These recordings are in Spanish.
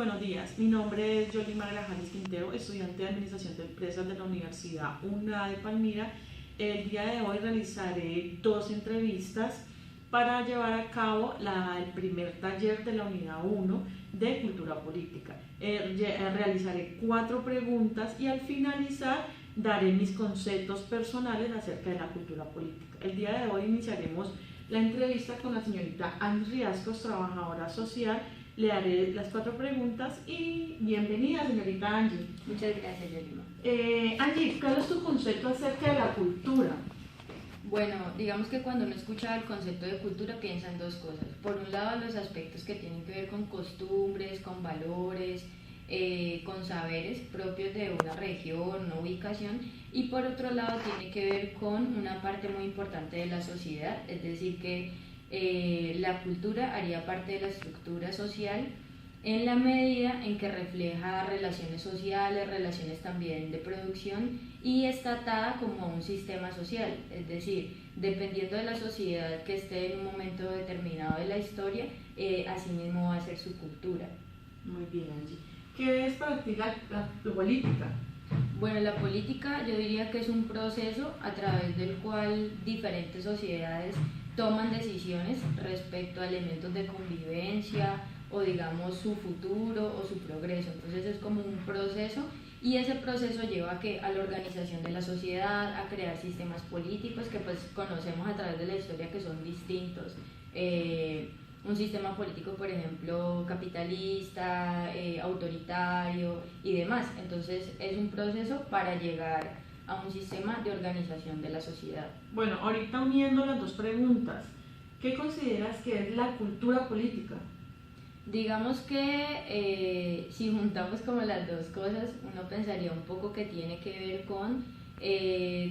buenos días. Mi nombre es Yoli Grajales Quintero, estudiante de Administración de Empresas de la Universidad UNA de Palmira. El día de hoy realizaré dos entrevistas para llevar a cabo el primer taller de la Unidad 1 de Cultura Política. Realizaré 4 preguntas y al finalizar daré mis conceptos personales acerca de la cultura política. El día de hoy iniciaremos la entrevista con la señorita Angie Riascos, trabajadora social. Le haré las 4 preguntas y bienvenida, señorita Angie. Muchas gracias, Yolima. Angie, ¿cuál es tu concepto acerca de la cultura? Bueno, digamos que cuando uno escucha el concepto de cultura piensa en dos cosas. Por un lado, los aspectos que tienen que ver con costumbres, con valores, con saberes propios de una región, una ubicación, y por otro lado tiene que ver con una parte muy importante de la sociedad, es decir que la cultura haría parte de la estructura social en la medida en que refleja relaciones sociales, relaciones también de producción y está atada como a un sistema social, es decir, dependiendo de la sociedad que esté en un momento determinado de la historia, así mismo va a ser su cultura. Muy bien, Angie. ¿Qué es para ti la política? Bueno, la política yo diría que es un proceso a través del cual diferentes sociedades toman decisiones respecto a elementos de convivencia o digamos su futuro o su progreso. Entonces es como un proceso y ese proceso lleva a la organización de la sociedad, a crear sistemas políticos que pues conocemos a través de la historia que son distintos. Un sistema político, por ejemplo, capitalista, autoritario y demás. Entonces es un proceso para llegar a un sistema de organización de la sociedad. Bueno, ahorita uniendo las dos preguntas, ¿qué consideras que es la cultura política? Digamos que si juntamos como las dos cosas, uno pensaría un poco que tiene que ver con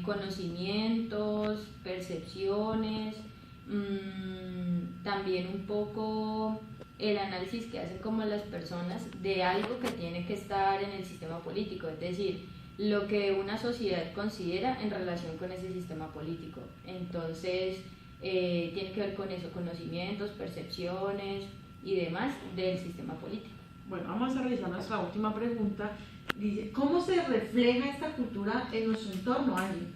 conocimientos, percepciones, también un poco el análisis que hacen como las personas de algo que tiene que estar en el sistema político, es decir, lo que una sociedad considera en relación con ese sistema político. Entonces, tiene que ver con eso, conocimientos, percepciones y demás del sistema político. Bueno, vamos a realizar nuestra última pregunta. Dice, ¿cómo se refleja esta cultura en nuestro entorno, Angie?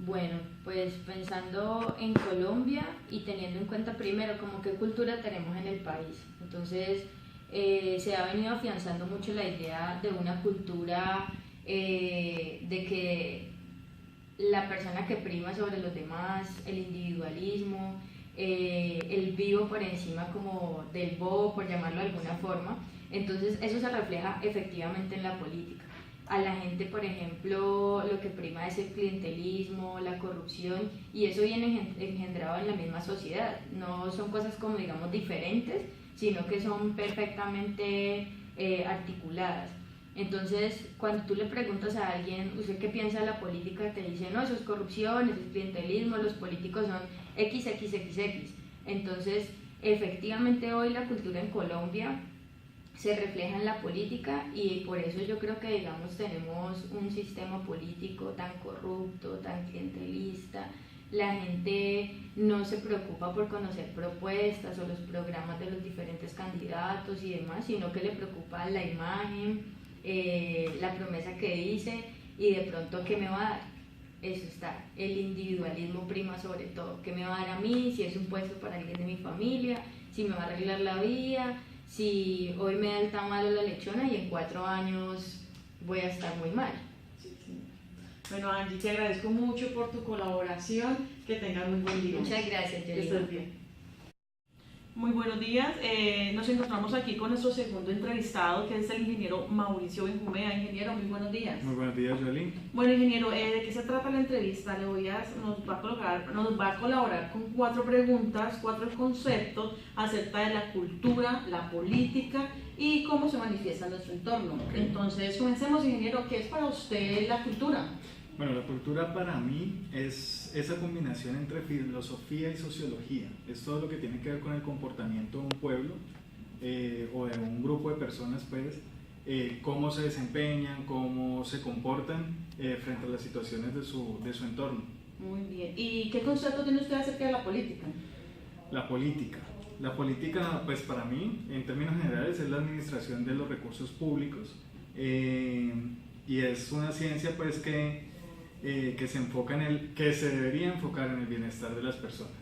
Bueno, pues pensando en Colombia y teniendo en cuenta primero como qué cultura tenemos en el país. Entonces, se ha venido afianzando mucho la idea de una cultura de que la persona que prima sobre los demás, el individualismo, el vivo por encima como del bobo, por llamarlo de alguna forma. Entonces eso se refleja efectivamente en la política. A la gente, por ejemplo, lo que prima es el clientelismo, la corrupción, y eso viene engendrado en la misma sociedad. No son cosas como digamos diferentes, sino que son perfectamente articuladas. Entonces, cuando tú le preguntas a alguien, ¿usted qué piensa de la política? Te dice, no, eso es corrupción, eso es clientelismo, los políticos son XXXX. Entonces, efectivamente hoy la cultura en Colombia se refleja en la política y por eso yo creo que, digamos, tenemos un sistema político tan corrupto, tan clientelista. La gente no se preocupa por conocer propuestas o los programas de los diferentes candidatos y demás, sino que le preocupa la imagen, la promesa que dice y de pronto qué me va a dar. Eso está, el individualismo prima sobre todo, qué me va a dar a mí, si es un puesto para alguien de mi familia, si me va a arreglar la vida, si hoy me da el tamal o la lechona y en 4 años voy a estar muy mal. Sí, sí. Bueno, Angie, te agradezco mucho por tu colaboración, que tengas muy buen día. Muchas gracias, Yolima. Que estés bien. Muy buenos días, nos encontramos aquí con nuestro segundo entrevistado, que es el ingeniero Mauricio Benjumea. Ingeniero, muy buenos días. Muy buenos días, Yoli. Bueno, ingeniero, ¿de qué se trata la entrevista? Nos va a colaborar con 4 preguntas, 4 conceptos acerca de la cultura, la política y cómo se manifiesta en nuestro entorno. Okay. Entonces, comencemos, ingeniero, ¿qué es para usted la cultura? Bueno, la cultura para mí es esa combinación entre filosofía y sociología. Es todo lo que tiene que ver con el comportamiento de un pueblo o de un grupo de personas, pues, cómo se desempeñan, cómo se comportan frente a las situaciones de su entorno. Muy bien. ¿Y qué concepto tiene usted acerca de la política? La política. La política, pues para mí, en términos generales, es la administración de los recursos públicos y es una ciencia pues que se enfoca que se debería enfocar en el bienestar de las personas,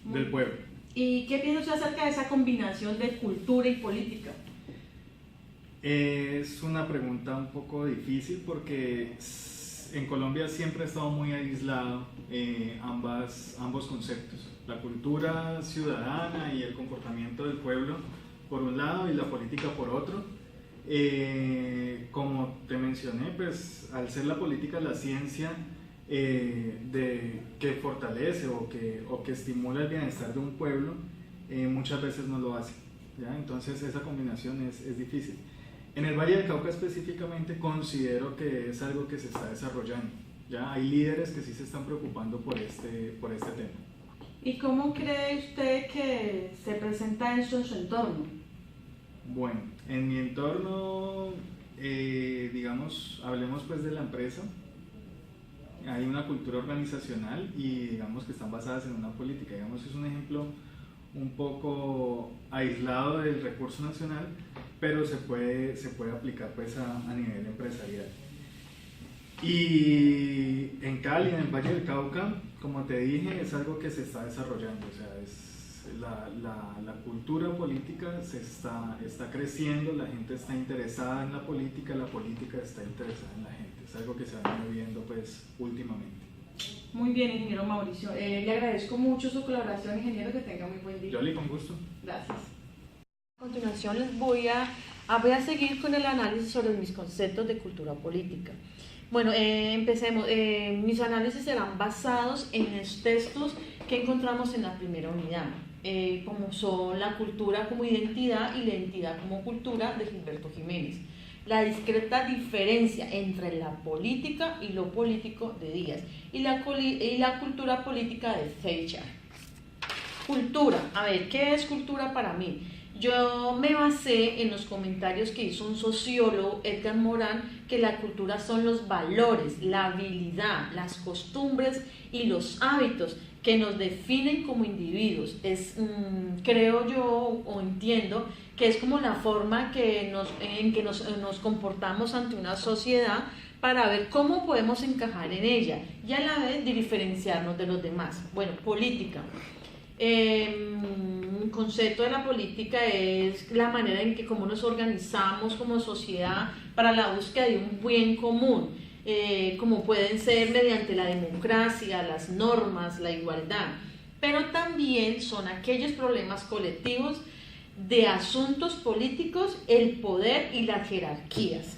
del pueblo. ¿Y qué piensa usted acerca de esa combinación de cultura y política? Es una pregunta un poco difícil porque en Colombia siempre ha estado muy aislado ambos conceptos, la cultura ciudadana y el comportamiento del pueblo por un lado y la política por otro. Como te mencioné, pues al ser la política la ciencia que fortalece o que estimula el bienestar de un pueblo, muchas veces no lo hace, ¿ya? Entonces esa combinación es difícil. En el Valle del Cauca específicamente considero que es algo que se está desarrollando, ¿ya? Hay líderes que sí se están preocupando por este tema. ¿Y cómo cree usted que se presenta eso en su entorno? Bueno, en mi entorno, digamos, hablemos pues de la empresa, hay una cultura organizacional y digamos que están basadas en una política, digamos es un ejemplo un poco aislado del recurso nacional, pero se puede aplicar pues a nivel empresarial. Y en Cali, en el Valle del Cauca, como te dije, es algo que se está desarrollando, o sea, la cultura política está creciendo, la gente está interesada en la política está interesada en la gente, es algo que se va viendo pues últimamente. Muy bien, ingeniero Mauricio, le agradezco mucho su colaboración, ingeniero, que tenga muy buen día. Yoli, con gusto. Gracias. A continuación les voy a seguir con el análisis sobre mis conceptos de cultura política. Bueno, empecemos. Mis análisis serán basados en los textos que encontramos en la primera unidad, como son la cultura como identidad y la identidad como cultura de Gilberto Jiménez. La discreta diferencia entre la política y lo político de Díaz y la cultura política de Feijar. Cultura, a ver, ¿qué es cultura para mí? Yo me basé en los comentarios que hizo un sociólogo, Edgar Morin, que la cultura son los valores, la habilidad, las costumbres y los hábitos que nos definen como individuos. Creo yo o entiendo que es como la forma en que nos comportamos ante una sociedad para ver cómo podemos encajar en ella y a la vez diferenciarnos de los demás. Bueno, política. Un concepto de la política es la manera en que cómo nos organizamos como sociedad para la búsqueda de un bien común, como pueden ser mediante la democracia, las normas, la igualdad, pero también son aquellos problemas colectivos de asuntos políticos, el poder y las jerarquías.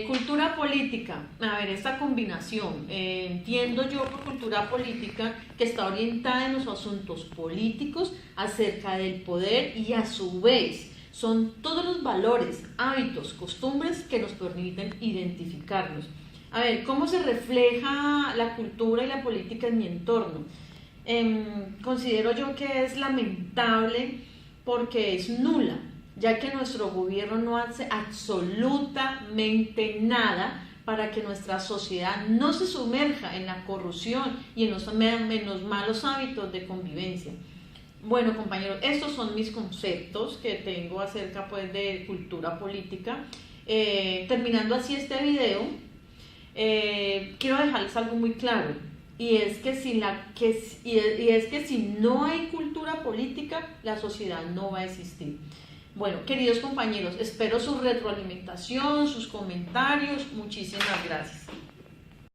Cultura política, a ver, esta combinación, entiendo yo por cultura política que está orientada en los asuntos políticos acerca del poder y a su vez son todos los valores, hábitos, costumbres que nos permiten identificarnos. A ver, ¿cómo se refleja la cultura y la política en mi entorno? Considero yo que es lamentable porque es nula, ya que nuestro gobierno no hace absolutamente nada para que nuestra sociedad no se sumerja en la corrupción y en los malos hábitos de convivencia. Bueno, compañeros, estos son mis conceptos que tengo acerca pues de cultura política. Terminando así este video, quiero dejarles algo muy claro, y es que si no hay cultura política, la sociedad no va a existir. Bueno, queridos compañeros, espero su retroalimentación, sus comentarios. Muchísimas gracias.